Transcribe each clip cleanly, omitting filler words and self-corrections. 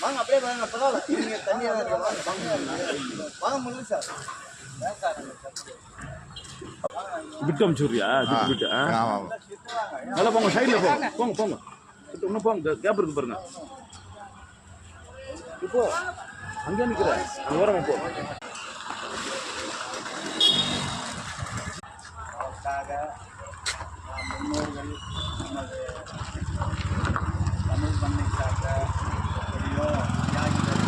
வாங்க அப்படியே வாங்க பரவாயில்ல நீங்க தனியா தான் இருக்க வாங்க முள்ளு சார் விட்டம் சூரியா விட்டு நல்லா போங்க சைடில் போங்க போங்க போங்க இன்னும் போங்க கேப் இருக்கு பாருங்க இப்போ அங்கே நிற்கிறேன் அங்கே ஓரமா போ முன்னோர்கள் நமது தமிழ் பண்ணைக்காக எப்படியோ தியாகிகள்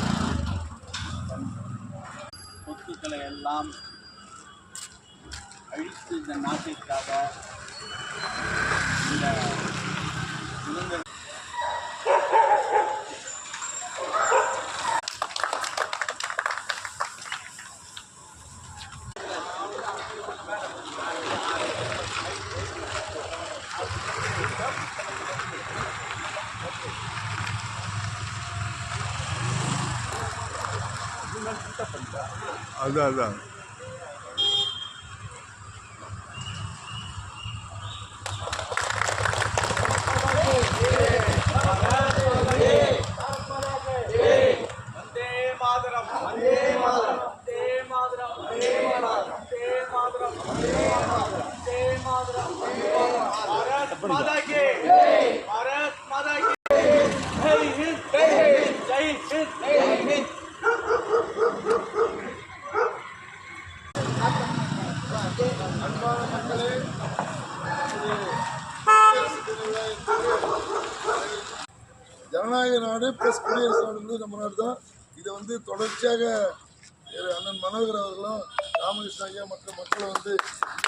சொத்துக்களை எல்லாம் அழித்து இந்த நாட்டிற்காக இந்த சுதந்திர அதான் அன்பான மக்களே, ஜனநாயக நாடு பிளஸ் குடியரசு நாடு நம்ம நாடு தான். இதை தொடர்ச்சியாக அண்ணன் மனோகர் அவர்களும் ராமகிருஷ்ண ஐயா மற்ற மக்களை இந்த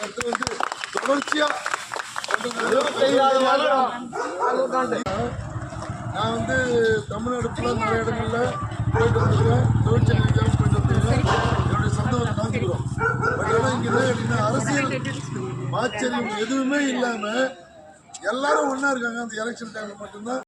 இடத்துல தொடர்ச்சியா நான் தமிழ்நாடு ஃபுல்லாக நிறைய இடங்கள்ல போயிட்டு வந்துருக்கேன். தொழிற்சங்கங்களுக்காக போயிட்டு வந்துருக்கேன். என்னுடைய சந்தோஷம் காமிக்கிறோம். பட் ஆனால் இங்கே என்ன கேட்டீங்கன்னா அரசியல் ஆச்சரியம் எதுவுமே இல்லாம எல்லாரும் ஒன்னா இருக்காங்க. அந்த எலெக்ஷன் டைம்ல மட்டும்தான்